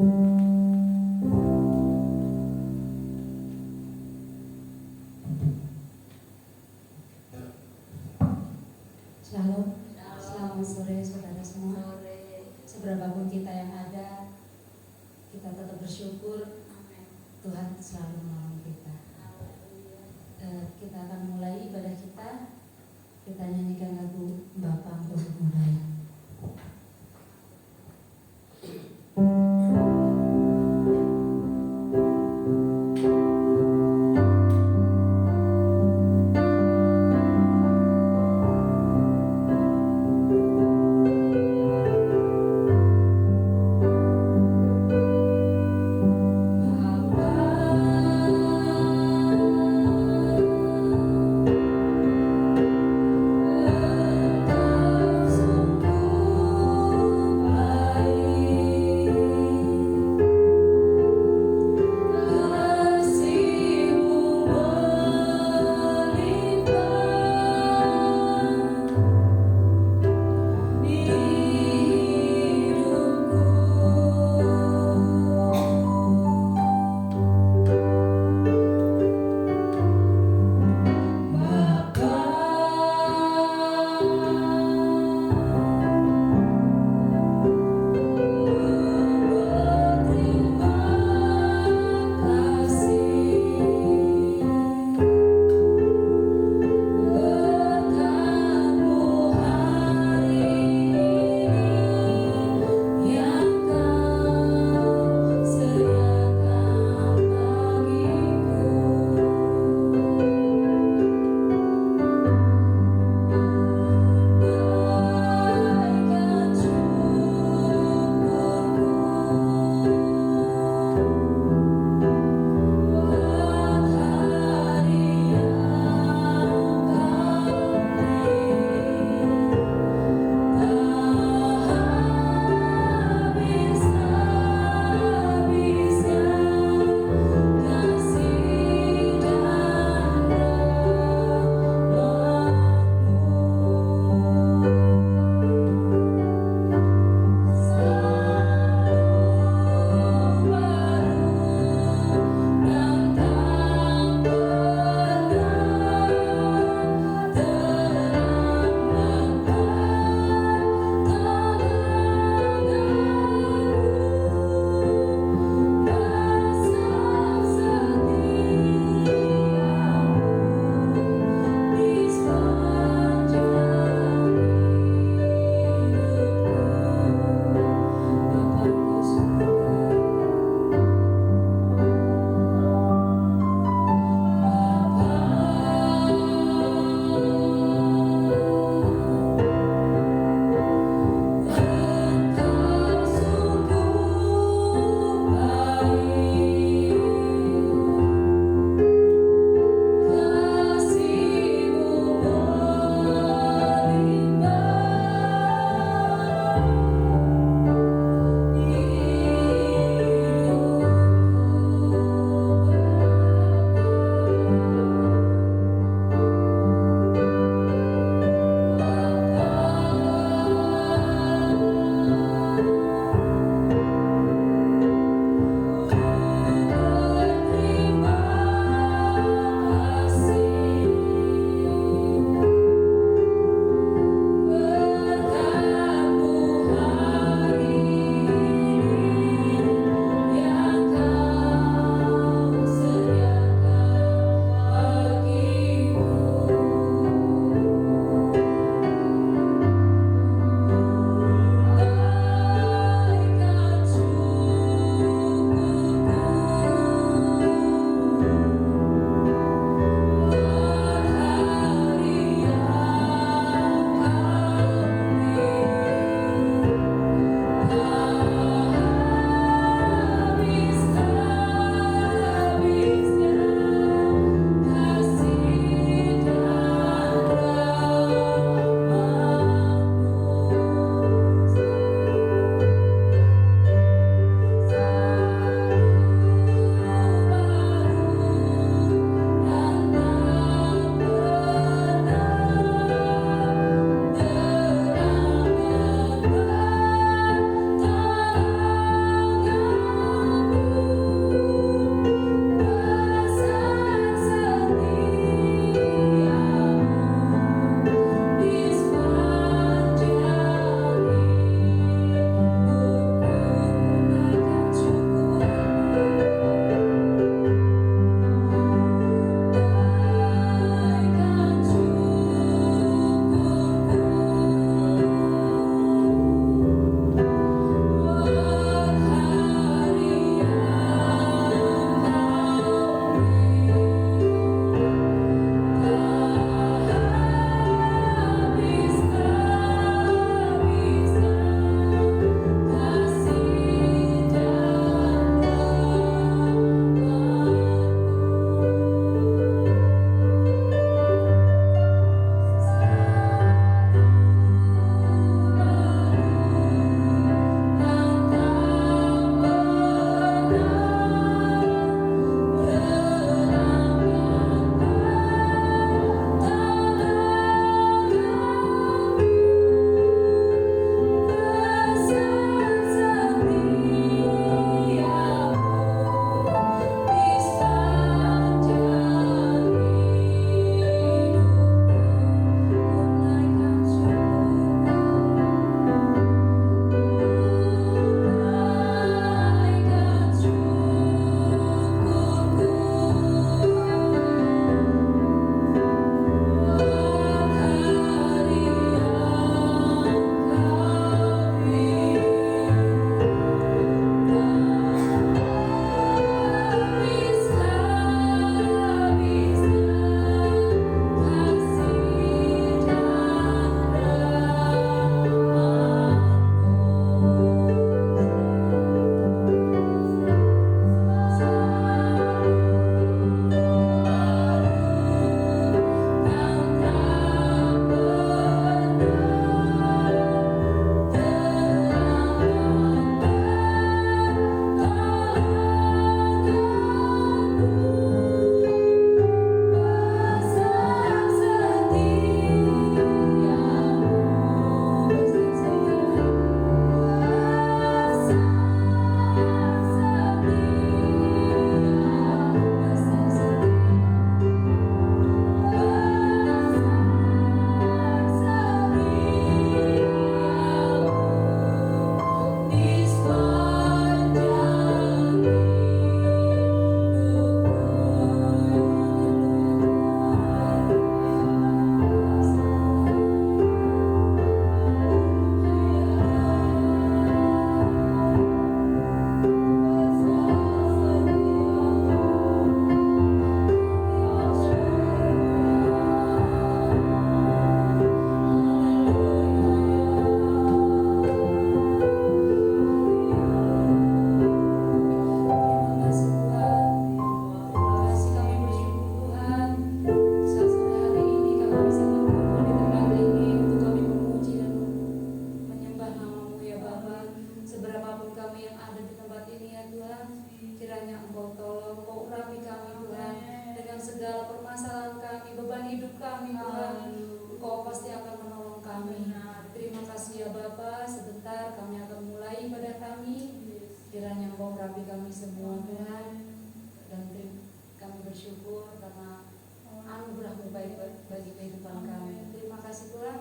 Shalom, selamat sore saudara semua. Seberapapun kita yang ada, kita tetap bersyukur. Tuhan selalu menolong kita. Kita akan mulai ibadah kita. Kita nyanyikan lagu Bapa untuk mulai. Engkau ya Tuhan. Kiranya Engkau tolong, Engkau urapi kami Tuhan, dengan segala permasalahan kami, beban hidup kami Tuhan. Engkau pasti akan menolong kami. Terima kasih ya Bapa. Sebentar kami akan mulai ibadah kami. Kiranya Engkau urapi kami semua Tuhan. Dan kami bersyukur karena anugerah-Mu baik bagi kehidupan kami. Terima kasih Tuhan.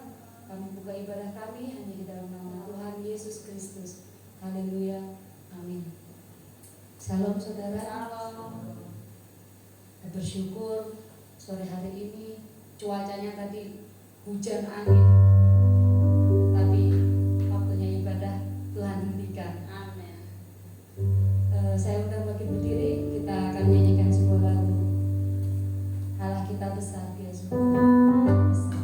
Kami buka ibadah kami hanya di dalam nama Tuhan Yesus Kristus. Haleluya. Amin. Salam saudara. Salam. Bersyukur sore hari ini cuacanya tadi hujan angin, tapi waktunya ibadah Tuhan hentikan. Amin. Saya undang bagi berdiri, kita akan nyanyikan sebuah lagu. Allah kita besar, Dia sungguh besar.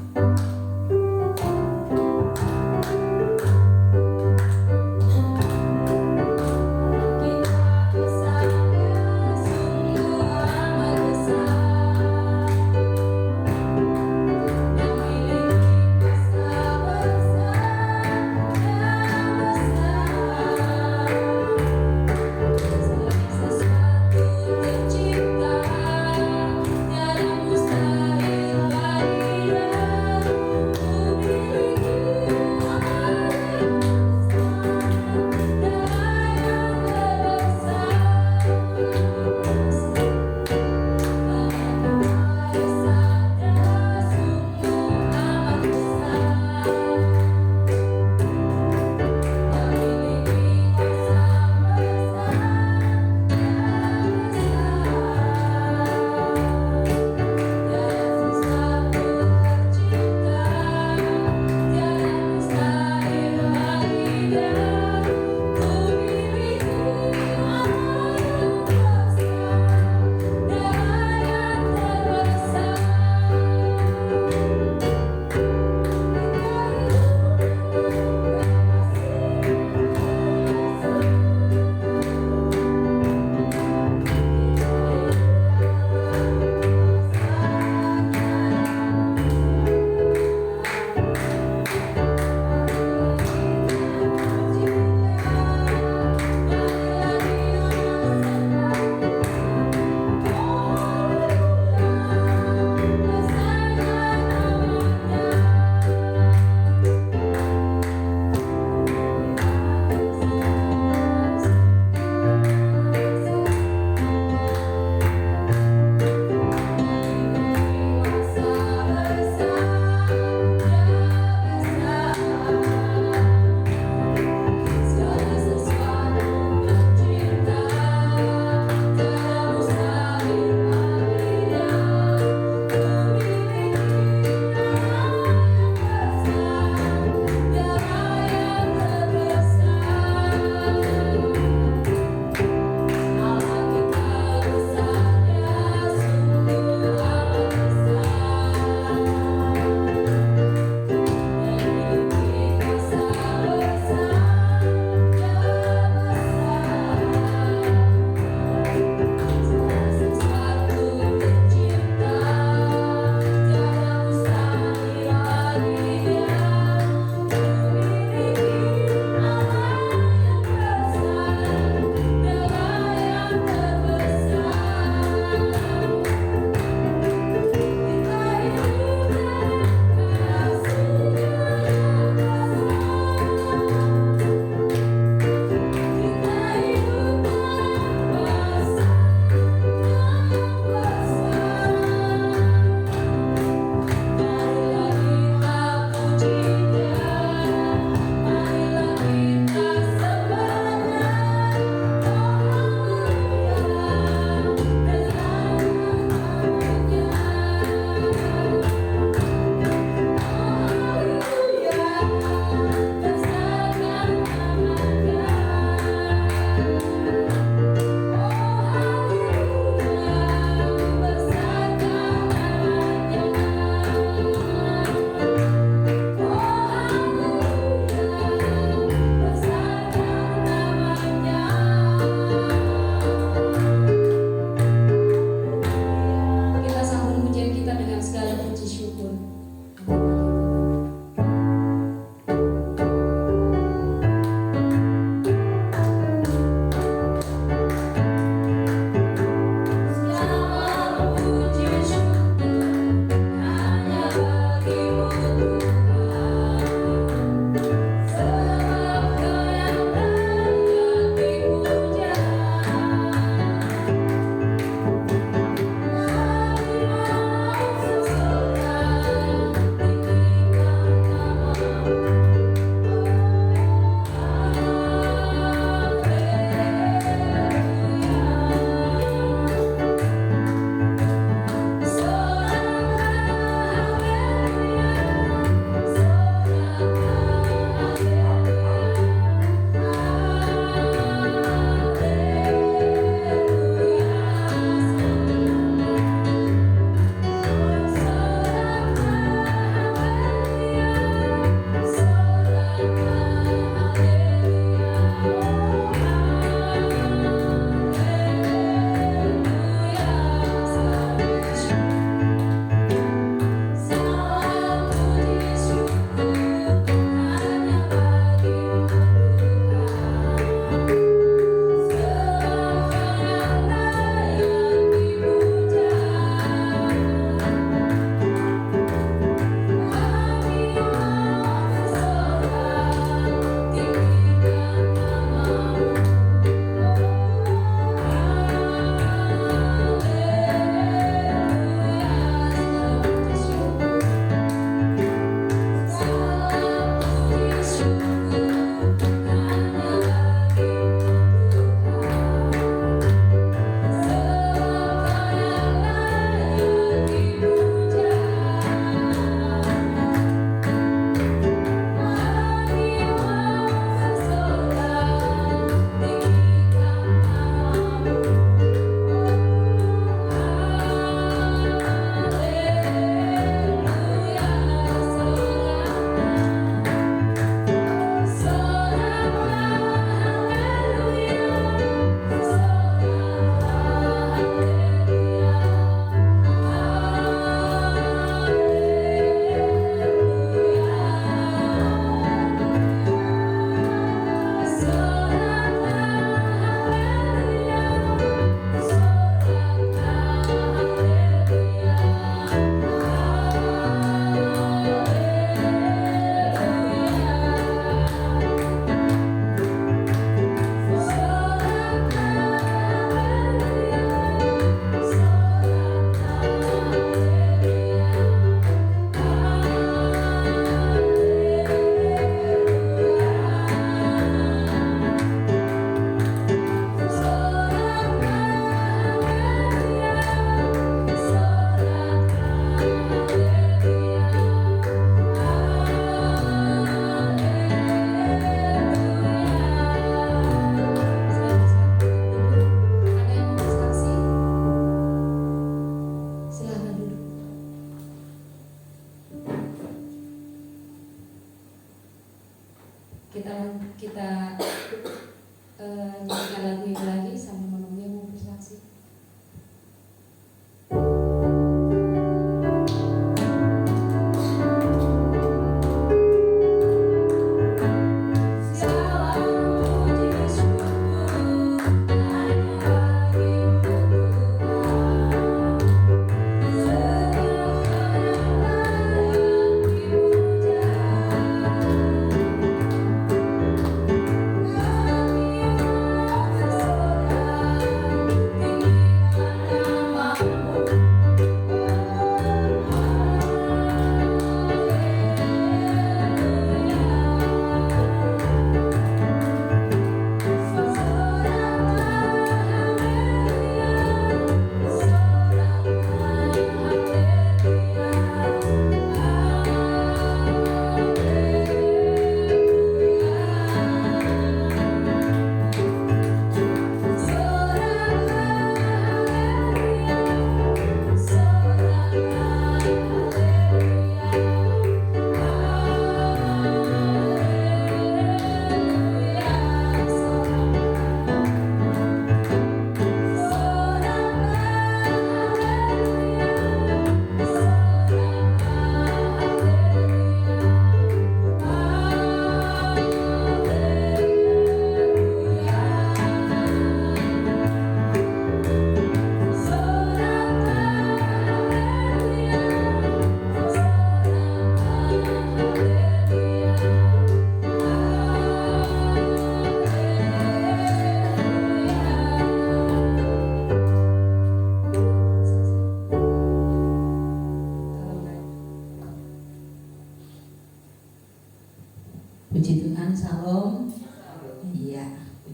Tercipta, tiada mustahil.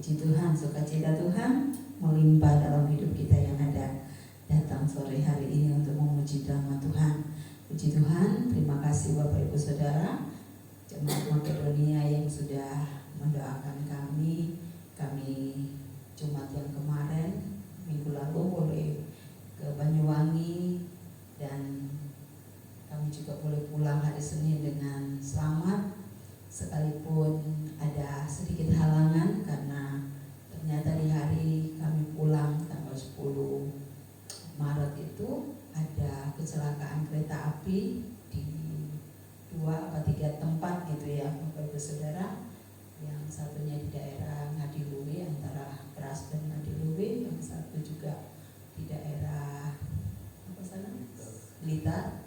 Puji Tuhan, sukacita Tuhan melimpah dalam hidup kita yang ada. Datang sore hari ini untuk memuji nama Tuhan. Puji Tuhan, terima kasih Bapak Ibu Saudara Jemaat Makedonia yang sudah mendoakan kami Jumat yang kemarin, minggu lalu boleh ke Banyuwangi, dan kami juga boleh pulang hari Senin dengan selamat, sekalipun ada sedikit halangan karena ternyata di hari kami pulang tanggal 10 Maret itu ada kecelakaan kereta api di 2 atau 3 tempat gitu ya Bapak Ibu Saudara. Yang satunya di daerah Ngadiluwe, antara Keras dan Ngadiluwe, yang satu juga di daerah apa sana? Blitar,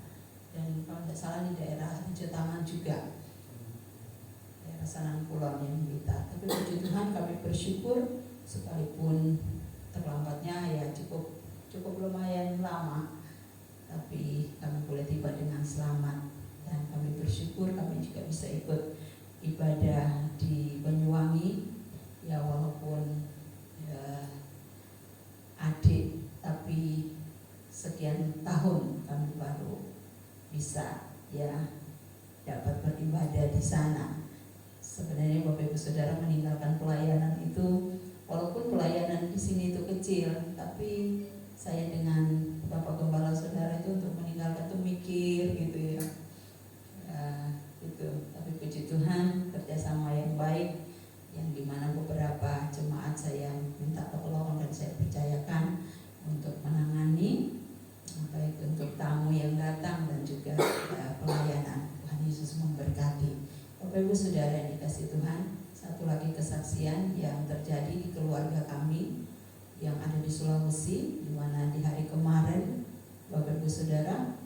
dan kalau tidak salah di daerah Jotangan juga, daerah Sanang Kulon yang Blitar. Tapi puji Tuhan kami bersyukur sekalipun terlambatnya ya cukup lumayan lama, tapi kami boleh tiba dengan selamat, dan kami bersyukur kami juga bisa ikut ibadah di Banyuwangi ya, walaupun ya, adik, tapi sekian tahun kami baru bisa ya dapat beribadah di sana. Sebenarnya Bapak Ibu Saudara, meninggalkan pelayanan itu, walaupun pelayanan di sini itu kecil, tapi saya dengan Bapak Gembala Saudara itu untuk meninggalkan itu mikir gitu ya. Itu, tapi puji Tuhan kerjasama yang baik, yang dimana beberapa jemaat saya minta tolong dan saya percayakan untuk menangani, baik untuk tamu yang datang dan juga pelayanan. Tuhan Yesus memberkati. Bapak Ibu Saudara yang dikasihi Tuhan, satu lagi kesaksian yang terjadi di keluarga kami yang ada di Sulawesi, di mana di hari kemarin Bapak Ibu Saudara,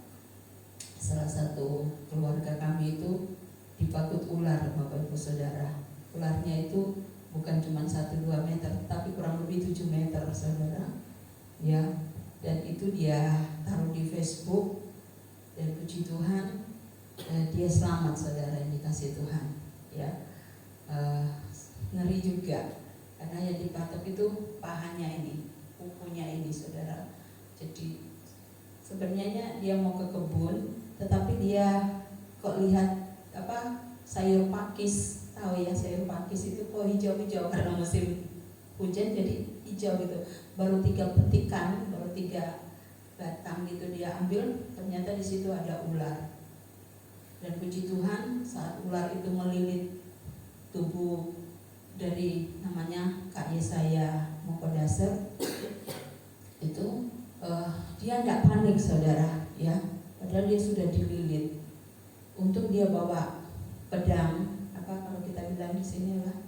salah satu keluarga kami itu dipakut ular Bapak Ibu Saudara. Ularnya itu bukan cuma 1-2 meter, tapi kurang lebih 7 meter Saudara ya. Dan itu dia taruh di Facebook, dan puji Tuhan dia selamat Saudara yang dikasih Tuhan ya. Ngeri juga karena yang dipatok itu pahanya ini, kukunya ini Saudara. Jadi sebenarnya dia mau ke kebun, tetapi dia kok lihat sayur pakis, tahu ya sayur pakis itu kok hijau-hijau karena musim hujan jadi hijau gitu. Baru 3 petikan, baru 3 batang gitu dia ambil, ternyata di situ ada ular. Dan puji Tuhan saat ular itu melilit tubuh dari namanya Kak Yesaya Mokodaser itu, dia tidak panik Saudara ya, padahal dia sudah dililit. Untuk dia bawa pedang, kalau kita bilang di sini lah,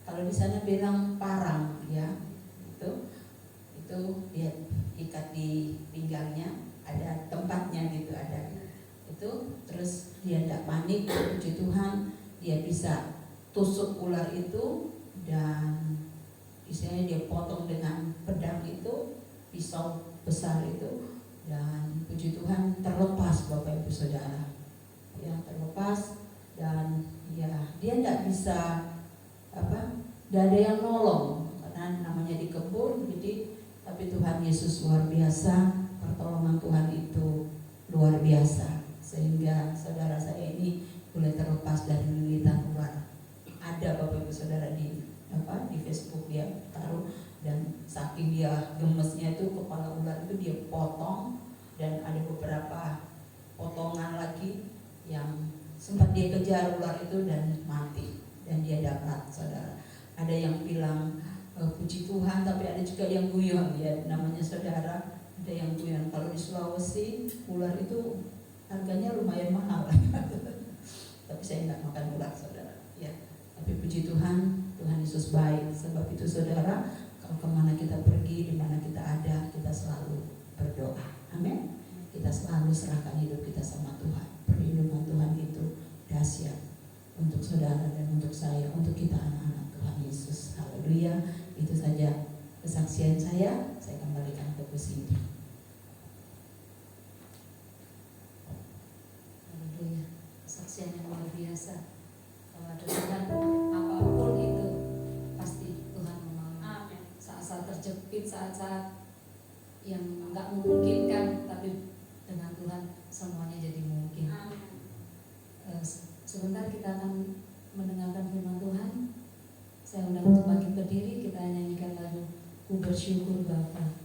kalau di sana bilang parang ya, itu dia ikat di pinggangnya, ada tempatnya gitu, ada itu. Terus dia tidak panik, puji Tuhan dia bisa tusuk ular itu, dan istilahnya dia potong dengan pedang itu, pisau besar itu, dan puji Tuhan terlepas Bapak Ibu Saudara ya, terlepas. Dan ya dia tidak bisa tidak ada yang nolong karena namanya di kebun. Jadi tapi Tuhan Yesus luar biasa, pertolongan Tuhan itu luar biasa, sehingga saudara saya ini boleh terlepas dari lilitan ular. Ada Bapak Ibu Saudara di Facebook dia taruh, dan saking dia gemesnya itu kepala ular itu dia potong, dan ada beberapa potongan lagi yang sempat dia kejar ular itu dan mati, dan dia dapat Saudara. Ada yang bilang puji Tuhan, tapi ada juga yang guyon ya, namanya Saudara, ada yang guyon. Kalau di Sulawesi ular itu harganya lumayan mahal tapi saya nggak makan ular Saudara ya. Tapi puji Tuhan, Tuhan Yesus baik. Sebab itu Saudara, kalau kemana kita pergi, di mana kita ada, kita selalu berdoa. Amin. Kita selalu serahkan hidup kita sama Tuhan. Perlindungan Tuhan itu dahsyat untuk saudara dan untuk saya, untuk kita anak-anak Tuhan Yesus. Haleluya. Itu saja kesaksian saya kembalikan ke Bu Cindy. Haleluya. Kesaksian yang luar biasa. Kalau ada Tuhan, apapun itu pasti Tuhan terjepit saat-saat yang nggak memungkinkan, tapi dengan Tuhan semuanya jadi mungkin. Sebentar kita akan mendengarkan firman Tuhan. Saya undang untuk bangkit berdiri, kita nyanyikan lagu Ku Bersyukur Bapa.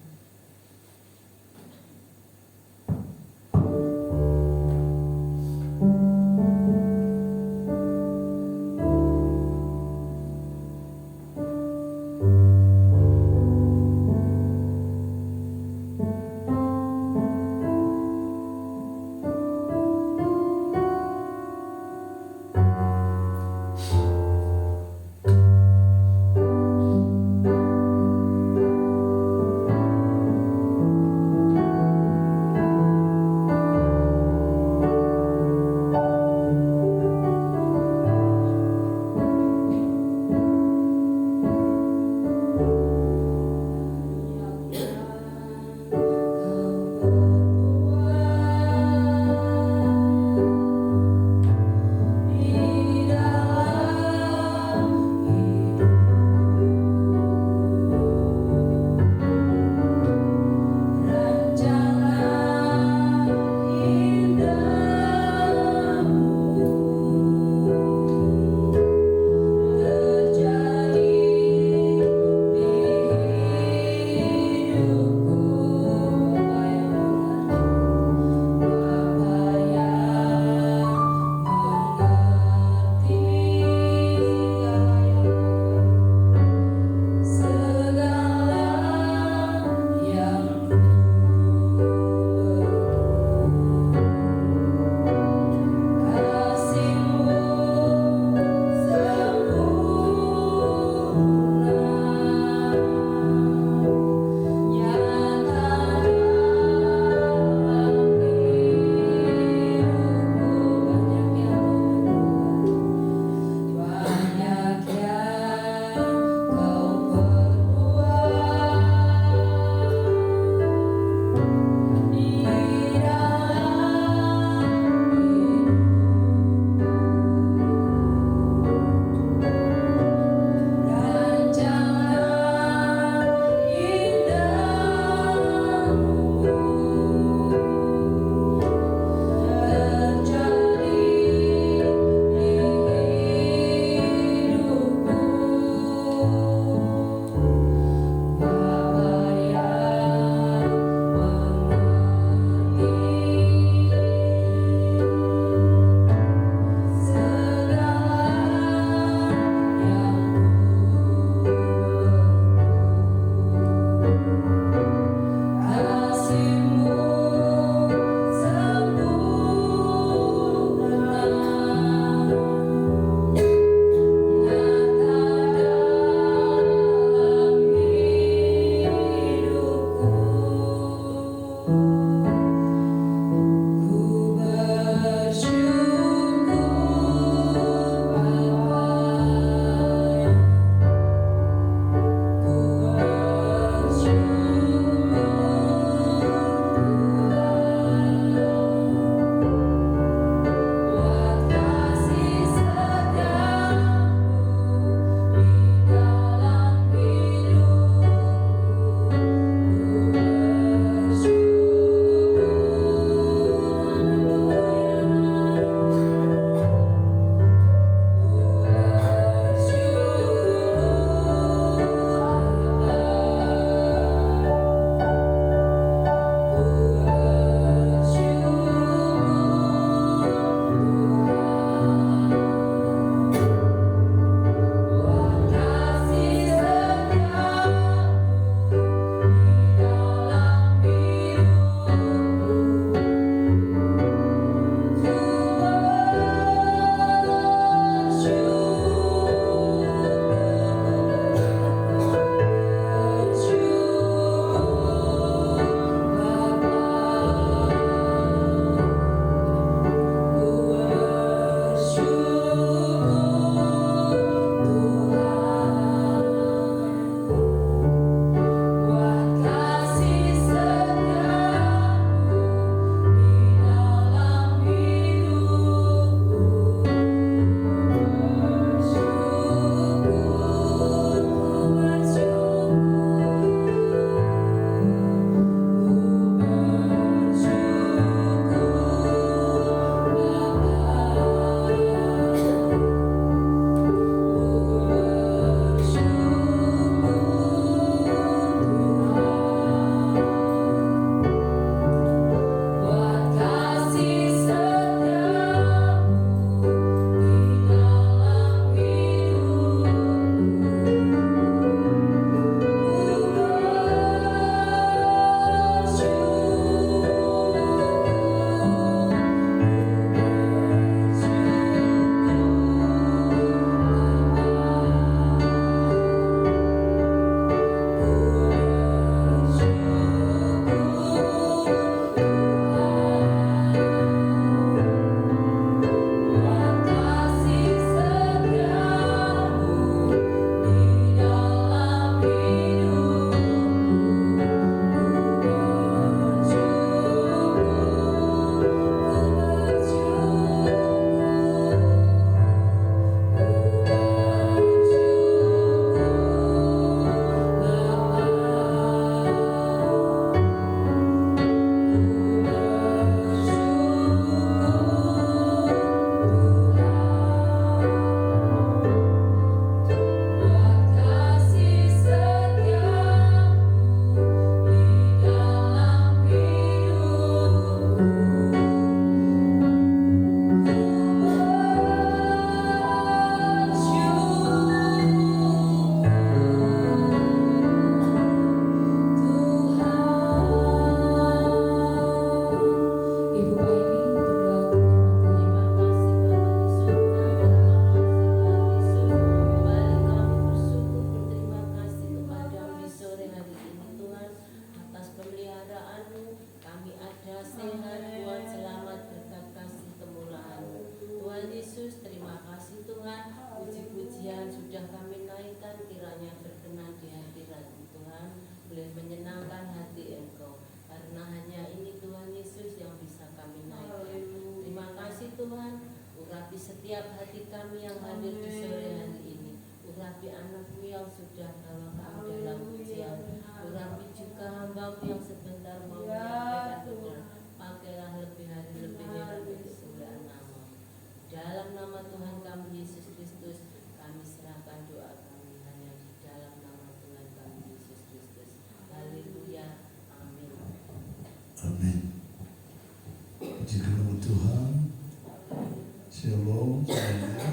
Shalom semuanya.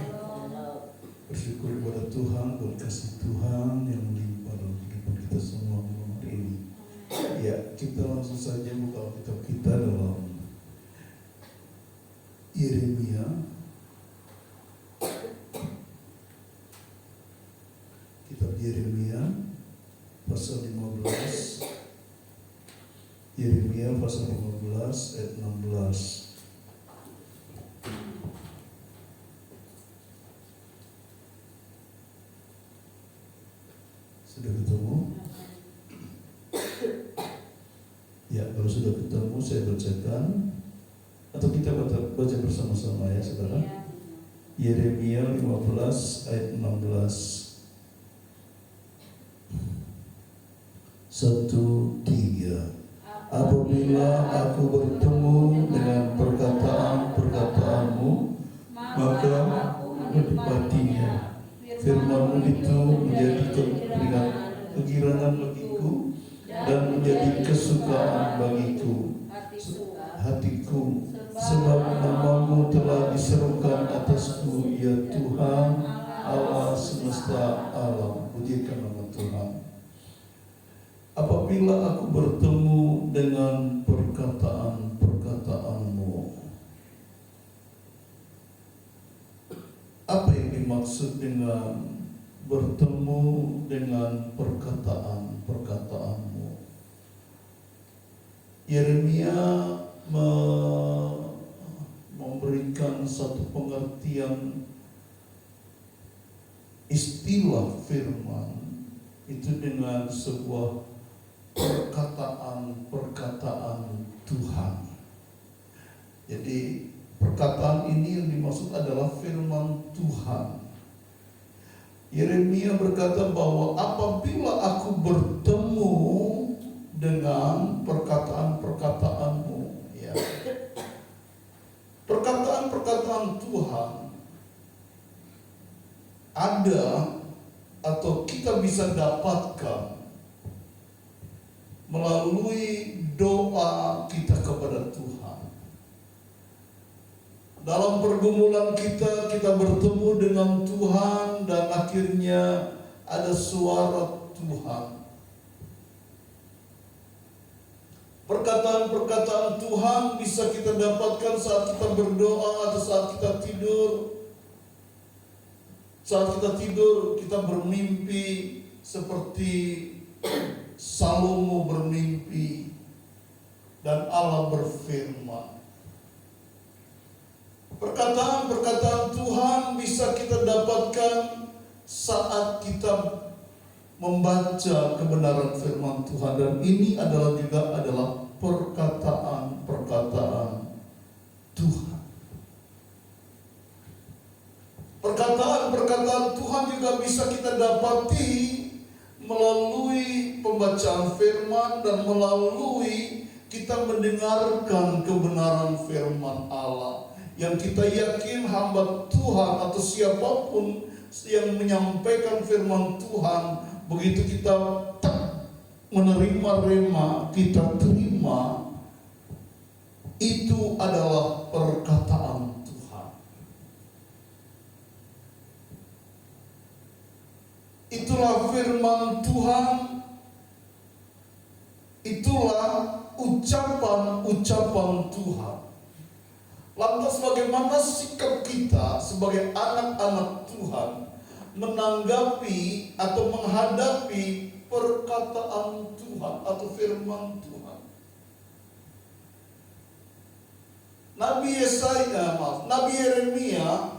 Bersyukur kepada Tuhan buat kasih Tuhan yang melimpah dalam kehidupan kita semua malam hari ini. Ya, kita langsung saja buka kitab kita dalam Yeremia. Kitab Yeremia pasal 15. Yeremia pasal 15 ayat 16. Sudah ketemu? Ya, kalau sudah ketemu saya bacakan atau kita baca bersama-sama ya saudara. Yeremia 15 ayat 16. 1, 3. Apabila aku bertemu dengan perkataan-perkataanmu, maka aku menepatinya. Firman-Mu itu menjadi kegirangan bagiku dan menjadi kesukaan bagiku, hatiku, sebab nama-Mu telah diserukan atasku, ya Tuhan Allah semesta alam. Pujikan nama Tuhan. Apabila aku bertemu dengan perkataan-perkataan-Mu. Apa yang dimaksud dengan bertemu dengan perkataan-perkataan-Mu? Yeremia memberikan satu pengertian istilah firman itu dengan sebuah perkataan-perkataan Tuhan. Jadi perkataan ini yang dimaksud adalah firman Tuhan. Yeremia berkata bahwa apabila aku bertemu dengan perkataan-perkataan-Mu, ya, perkataan-perkataan Tuhan ada atau kita bisa dapatkan melalui doa kita kepada Tuhan. Dalam pergumulan kita bertemu dengan Tuhan dan akhirnya ada suara Tuhan. Perkataan-perkataan Tuhan bisa kita dapatkan saat kita berdoa atau saat kita tidur. Saat kita tidur, kita bermimpi seperti Salomo bermimpi dan Allah berfirman. Perkataan-perkataan Tuhan bisa kita dapatkan saat kita membaca kebenaran firman Tuhan, dan ini adalah perkataan-perkataan Tuhan. Perkataan-perkataan Tuhan juga bisa kita dapati melalui pembacaan firman dan melalui kita mendengarkan kebenaran firman Allah. Yang kita yakin hamba Tuhan atau siapapun yang menyampaikan firman Tuhan, begitu kita menerima rema, kita terima, itu adalah perkataan Tuhan. Itulah firman Tuhan, itulah ucapan-ucapan Tuhan. Lantas bagaimana sikap kita sebagai anak-anak Tuhan menanggapi atau menghadapi perkataan Tuhan atau firman Tuhan? Nabi Yeremia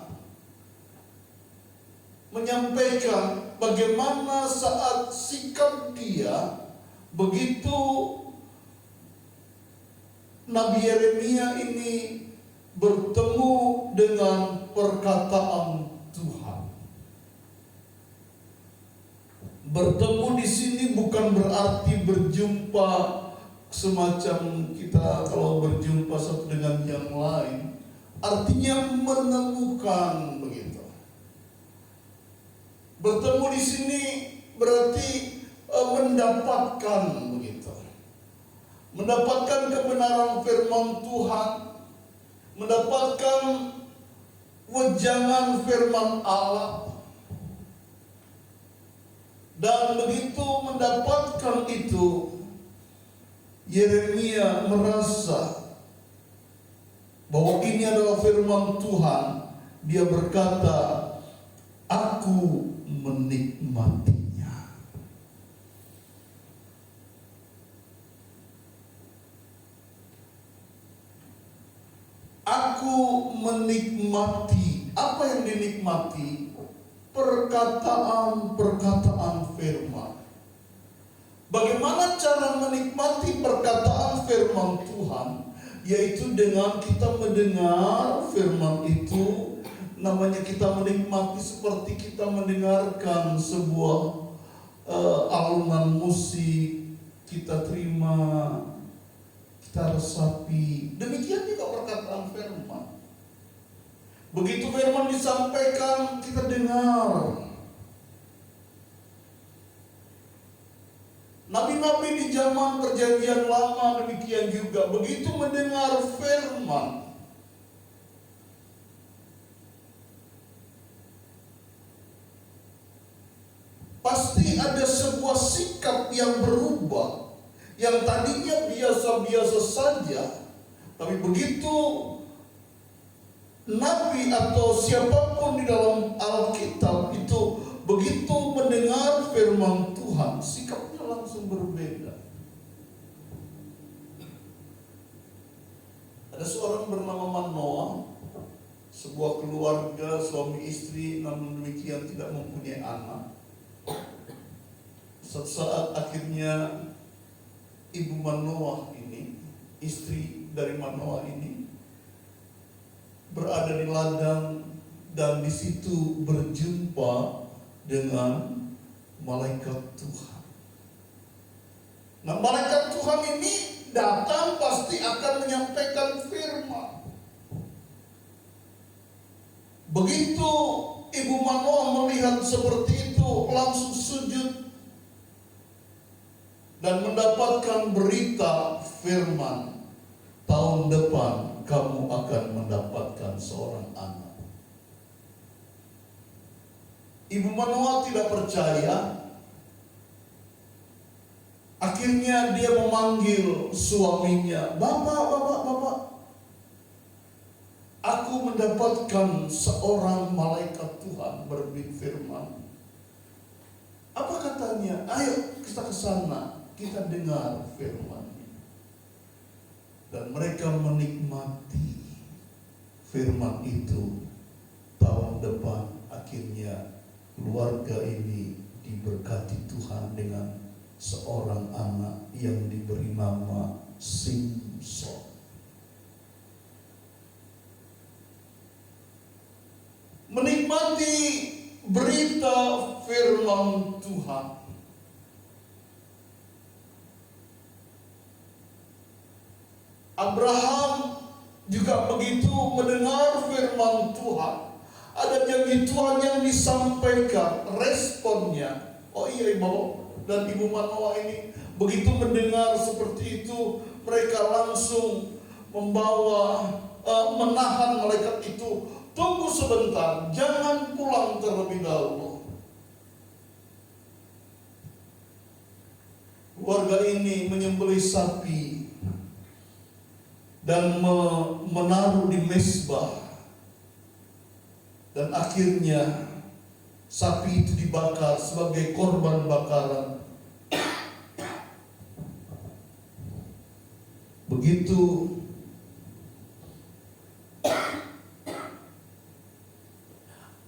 menyampaikan bagaimana saat sikap dia begitu Nabi Yeremia ini bertemu dengan perkataan Tuhan. Bertemu di sini bukan berarti berjumpa semacam kita kalau berjumpa satu dengan yang lain. Artinya menemukan begitu. Bertemu di sini berarti mendapatkan begitu. Mendapatkan kebenaran firman Tuhan, mendapatkan wejangan firman Allah. Dan begitu mendapatkan itu, Yeremia merasa bahwa ini adalah firman Tuhan. Dia berkata, aku menikmatinya. Aku menikmati. Apa yang dinikmati? Perkataan-perkataan firman. Bagaimana cara menikmati perkataan firman Tuhan? Yaitu dengan kita mendengar firman itu. Namanya kita menikmati seperti kita mendengarkan sebuah alunan musik. Kita terima, kita resapi. Demikian juga perkataan firman. Begitu firman disampaikan, kita dengar. Nabi-nabi di zaman perjanjian lama demikian juga. Begitu mendengar firman, pasti ada sebuah sikap yang berubah. Yang tadinya biasa-biasa saja, tapi begitu Nabi atau siapapun di dalam Alkitab itu begitu mendengar firman Tuhan, sikapnya langsung berbeda. Ada seorang bernama Manoah, sebuah keluarga suami istri, namun demikian tidak mempunyai anak. Suatu saat akhirnya ibu Manoah ini, istri dari Manoah ini, berada di ladang dan di situ berjumpa dengan malaikat Tuhan. Nah, malaikat Tuhan ini datang pasti akan menyampaikan firman. Begitu ibu Manoah melihat seperti itu, langsung sujud dan mendapatkan berita firman, tahun depan kamu akan mendapatkan seorang anak. Ibu Manoah tidak percaya. Akhirnya dia memanggil suaminya, Bapak, aku mendapatkan seorang malaikat Tuhan berfirman. Apa katanya? Ayo kita ke sana, kita dengar firman. Dan mereka menikmati firman itu. Tahun depan akhirnya keluarga ini diberkati Tuhan dengan seorang anak yang diberi nama Simson. Menikmati berita firman Tuhan. Abraham juga begitu mendengar firman Tuhan. Ada janji Tuhan yang disampaikan, responnya, oh iya Bapak dan Ibu Manoah ini begitu mendengar seperti itu, mereka langsung membawa, menahan malaikat itu. Tunggu sebentar, jangan pulang terlebih dahulu. Keluarga ini menyembelih sapi dan menaruh di mezbah, dan akhirnya sapi itu dibakar sebagai korban bakaran. Begitu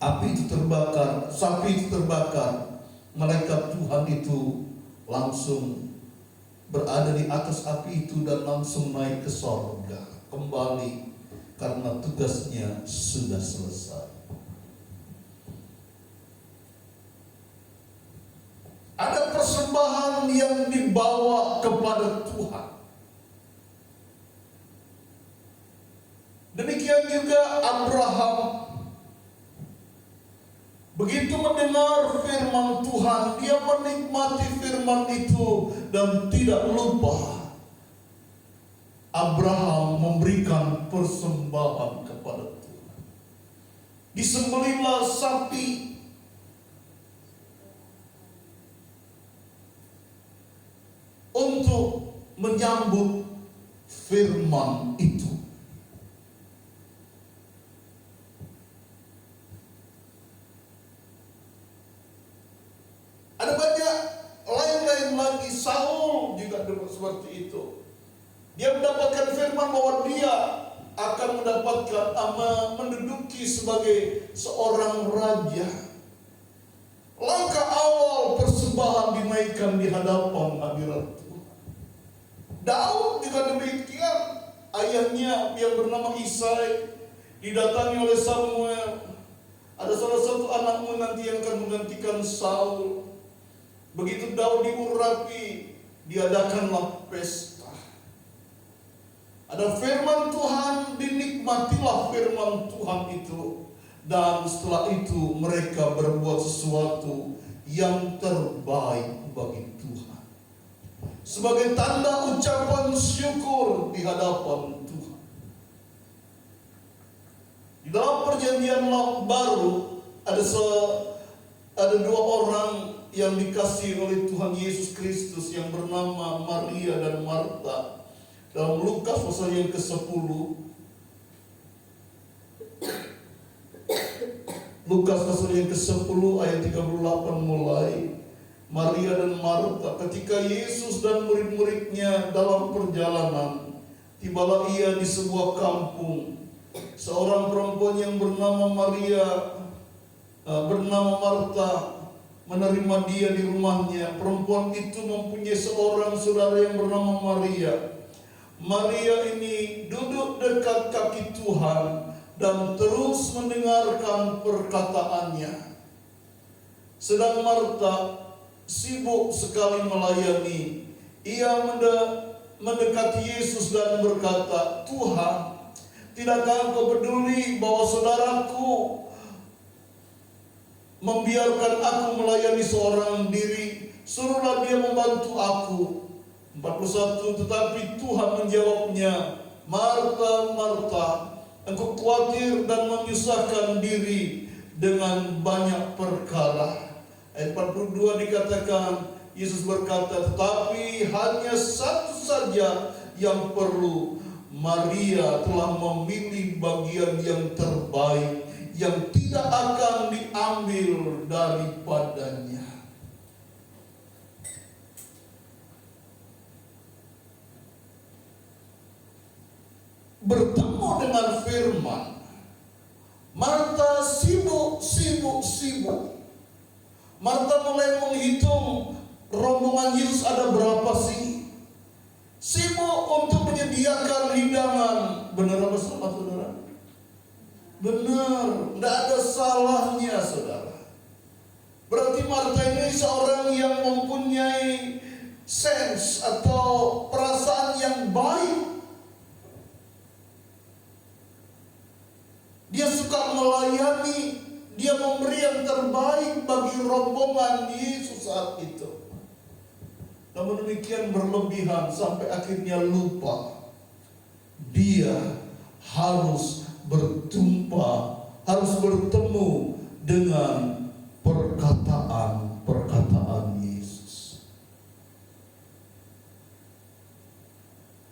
api itu terbakar, sapi itu terbakar, malaikat Tuhan itu langsung berada di atas api itu dan langsung naik ke sorga kembali karena tugasnya sudah selesai. Ada persembahan yang dibawa kepada Tuhan. Demikian juga Abraham. Begitu mendengar firman Tuhan, dia menikmati firman itu dan tidak lupa. Abraham memberikan persembahan kepada Tuhan. disembelihlah sapi untuk menyambut firman itu. Ada banyak lain-lain lagi. Saul juga seperti itu. Dia mendapatkan firman bahwa dia akan mendapatkan menduduki sebagai seorang raja. Langkah awal persembahan dinaikkan di hadapan hadirat Tuhan. Daud juga demikian. Ayahnya yang bernama Isai didatangi oleh Samuel. Ada salah satu anakmu nanti yang akan menggantikan Saul. Begitu Daud diurapi, diadakanlah pesta. Ada firman Tuhan, dinikmatilah firman Tuhan itu. Dan setelah itu mereka berbuat sesuatu yang terbaik bagi Tuhan. Sebagai tanda ucapan syukur di hadapan Tuhan. Di dalam perjanjian baru ada dua orang yang dikasihi oleh Tuhan Yesus Kristus yang bernama Maria dan Marta. Dalam Lukas pasal yang ke-10, Lukas pasal yang ke-10 ayat 38 mulai. Maria dan Marta, ketika Yesus dan murid-muridnya dalam perjalanan, tibalah ia di sebuah kampung. Seorang perempuan yang bernama Marta menerima dia di rumahnya. Perempuan itu mempunyai seorang saudara yang bernama Maria. Maria ini duduk dekat kaki Tuhan dan terus mendengarkan perkataannya. Sedang Marta sibuk sekali melayani. Ia mendekati Yesus dan berkata, "Tuhan, tidakkah Engkau peduli bahwa saudaraku membiarkan aku melayani seorang diri? Suruhlah dia membantu aku." 41, tetapi Tuhan menjawabnya, "Marta, Marta, engkau khawatir dan menyusahkan diri dengan banyak perkara." Ayat 42 dikatakan, Yesus berkata, "Tetapi hanya satu saja yang perlu. Maria telah memilih bagian yang terbaik, yang tidak akan diambil daripadanya." Bertemu dengan firman, Marta sibuk. Marta mulai menghitung rombongan Yesus ada berapa sih. Sibuk untuk menyediakan hidangan. Benar apa salah, saudara? Benar, tidak ada salahnya, saudara. Berarti Marta ini seorang yang mempunyai sense atau perasaan yang baik. Dia suka melayani, dia memberi yang terbaik bagi rombongan Yesus saat itu. Namun demikian berlebihan sampai akhirnya lupa. Dia harus harus bertemu dengan perkataan Yesus.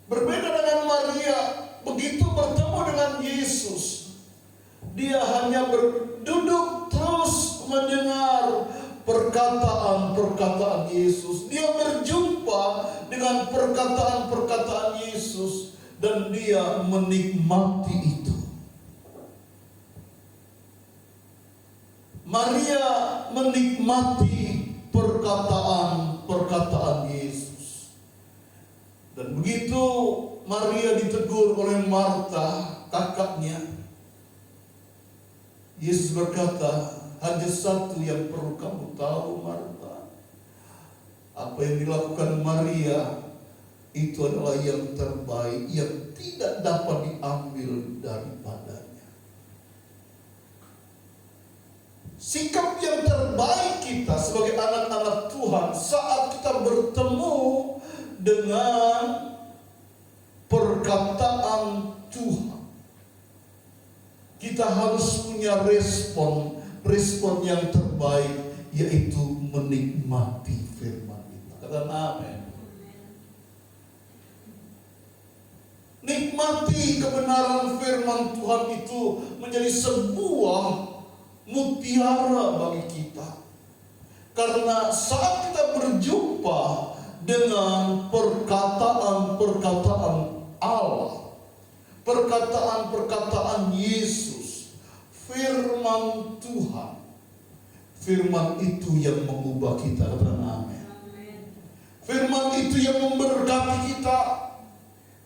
Berbeda dengan Maria, begitu bertemu dengan Yesus, dia hanya duduk terus mendengar perkataan Yesus. Dia berjumpa dengan perkataan Yesus dan dia menikmati itu. Maria menikmati perkataan Yesus. Dan begitu Maria ditegur oleh Marta, kakaknya, Yesus berkata, "Hanya satu yang perlu kamu tahu, Marta. Apa yang dilakukan Maria itu adalah yang terbaik, yang tidak dapat diambil daripadanya." Sikap yang terbaik kita sebagai anak-anak Tuhan saat kita bertemu dengan perkataan Tuhan. kita harus punya respon yang terbaik, yaitu menikmati firman itu. Katakan amin. Nikmati kebenaran firman Tuhan itu menjadi sebuah mutiara bagi kita. Karena saat kita berjumpa dengan perkataan-perkataan Allah, perkataan-perkataan Yesus, firman Tuhan, firman itu yang mengubah kita. Katakan amin. Firman itu yang memberkati kita.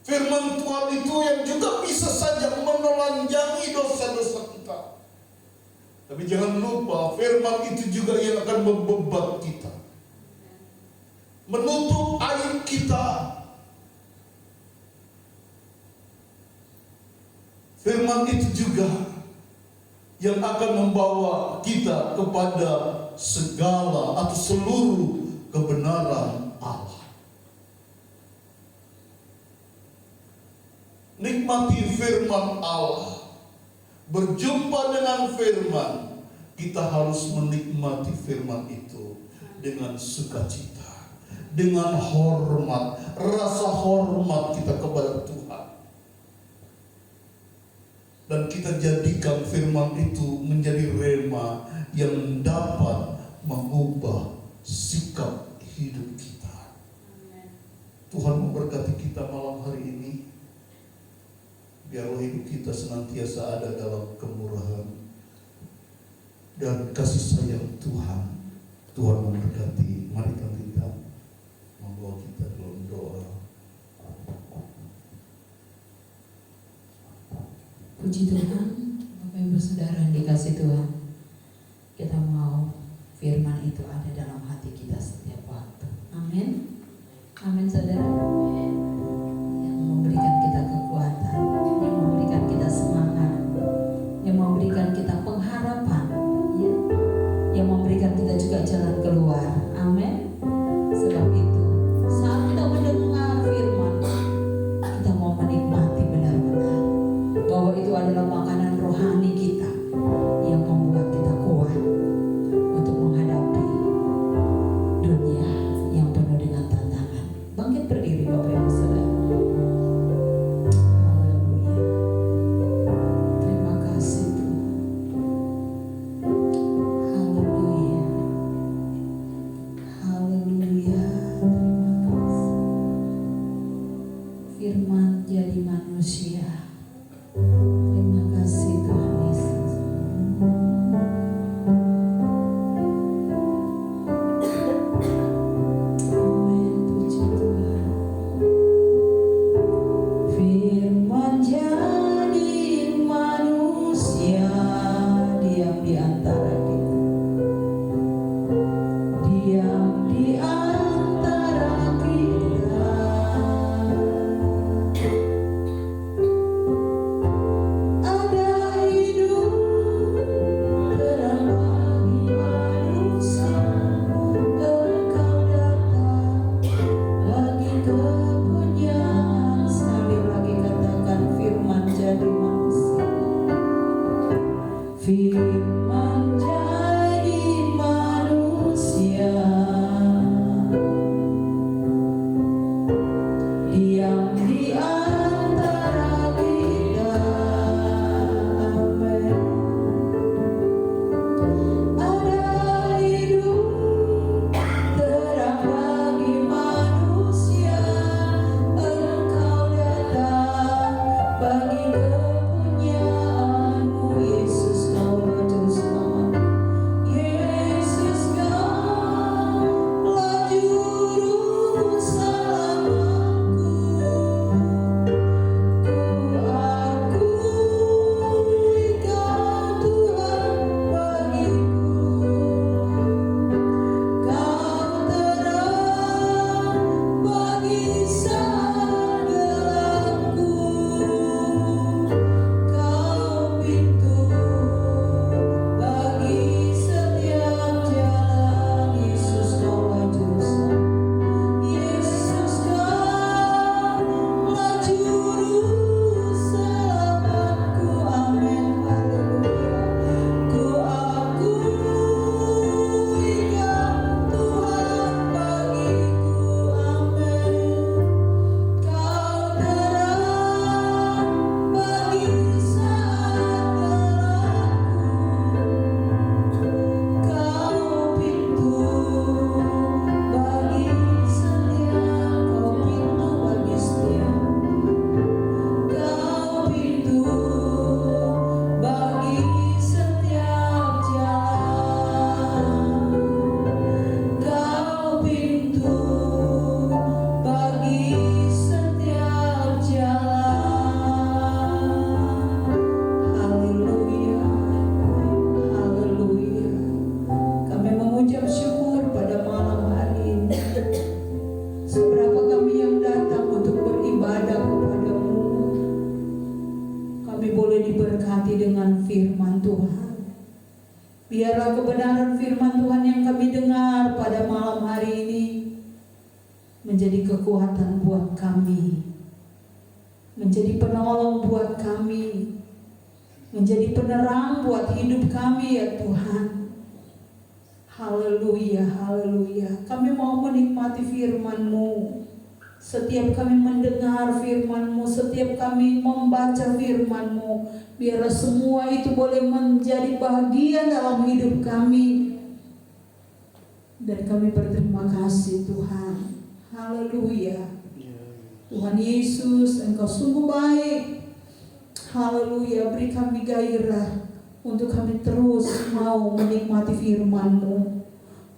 Firman Tuhan itu yang juga bisa saja menelanjangi dosa-dosa kita. Tapi jangan lupa, firman itu juga yang akan membebat kita, menutup aib kita. Firman itu juga yang akan membawa kita kepada segala atau seluruh kebenaran Allah. Nikmati firman Allah. Berjumpa dengan firman, kita harus menikmati firman itu dengan sukacita, dengan hormat, rasa hormat kita kepada Tuhan. Dan kita jadikan firman itu menjadi rema yang dapat mengubah sikap hidup kita. Tuhan memberkati kita malam hari ini. Biarlah hidup kita senantiasa ada dalam kemurahan dan kasih sayang Tuhan. Tuhan memberkati. Mari kita membawa kita dalam doa. Puji Tuhan, Bapak Ibu Saudara yang dikasih Tuhan. Kita mau firman itu ada dalam hati kita setiap waktu. Amin. Amin saudara. Yang memberikan kita kekuatan, yang memberikan kita semangat, yang memberikan kita pengharapan, ya, yang memberikan kita juga jalan keluar. Amin. Sebab itu, saat kita mendengar firman, kita mau menikmati benar-benar bahwa itu adalah makanan rohani kita yang membuat kita kuat untuk menghadapi dunia yang penuh dengan tantangan. Bangkit berdiri Bapak Ibu Saudara. Haleluya. Terima kasih Tuhan. Haleluya. Haleluya. Terima kasih. Firman jadi manusia. Terima kasih Tuhan Yesus. Amin. Puji Tuhan. menjadi kekuatan buat kami, menjadi penolong buat kami, menjadi penerang buat hidup kami ya Tuhan. Haleluya, haleluya. Kami mau menikmati firman-Mu. Setiap kami mendengar firman-Mu, setiap kami membaca firman-Mu, biarlah semua itu boleh menjadi bahagian dalam hidup kami. Dan kami berterima kasih Tuhan. Haleluya. Tuhan Yesus, Engkau sungguh baik. Haleluya, beri kami gairah untuk kami terus mau menikmati firman-Mu,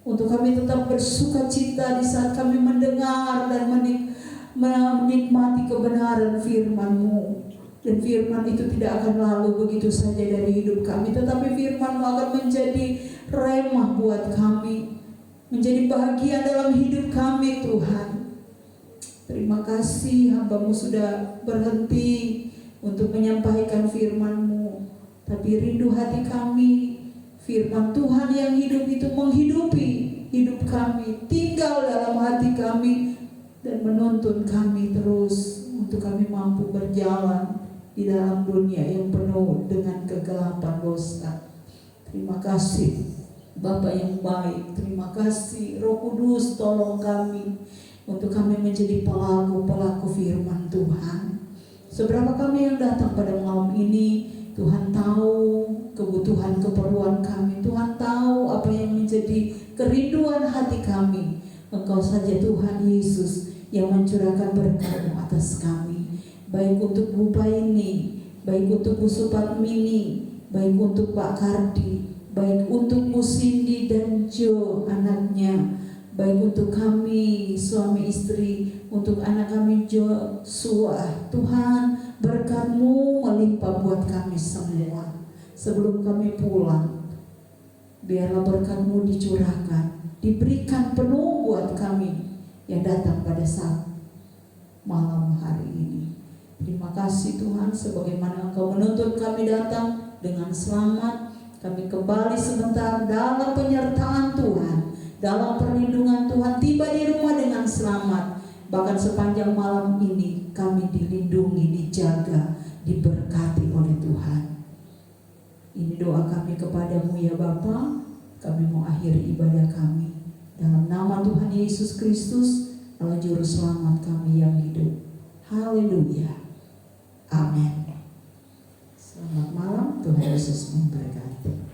untuk kami tetap bersuka cita di saat kami mendengar dan menikmati kebenaran firman-Mu. Dan firman itu tidak akan lalu begitu saja dari hidup kami, tetapi firman-Mu akan menjadi remah buat kami, menjadi bahagian dalam hidup kami Tuhan. Terima kasih, hamba-Mu sudah berhenti untuk menyampaikan firman-Mu, tapi rindu hati kami, firman Tuhan yang hidup itu menghidupi hidup kami, tinggal dalam hati kami, dan menuntun kami terus untuk kami mampu berjalan di dalam dunia yang penuh dengan kegelapan dosa. Terima kasih Bapa yang baik, terima kasih Roh Kudus, tolong kami untuk kami menjadi pelaku-pelaku firman Tuhan. Seberapa kami yang datang pada malam ini, Tuhan tahu kebutuhan keperluan kami, Tuhan tahu apa yang menjadi kerinduan hati kami. Engkau saja Tuhan Yesus yang mencurahkan berkat-Mu atas kami, baik untuk Bu Paini, baik untuk Bu Supatmini, baik untuk Pak Kardi, baik untuk Bu Cindy dan Jo anaknya, baik untuk kami suami istri, untuk anak kami Joshua. Tuhan, berkat-Mu melimpah buat kami semua. Sebelum kami pulang, biarlah berkat-Mu dicurahkan, diberikan penuh buat kami yang datang pada saat malam hari ini. Terima kasih Tuhan, sebagaimana Engkau menuntun kami datang dengan selamat, kami kembali sebentar dalam penyertaan Tuhan, dalam perlindungan Tuhan, tiba di rumah dengan selamat. Bahkan sepanjang malam ini kami dilindungi, dijaga, diberkati oleh Tuhan. Ini doa kami kepadamu ya Bapa. Kami mau akhiri ibadah kami dalam nama Tuhan Yesus Kristus, Allah Juru Selamat kami yang hidup. Haleluya. Amin. Selamat malam, Tuhan Yesus memberkati.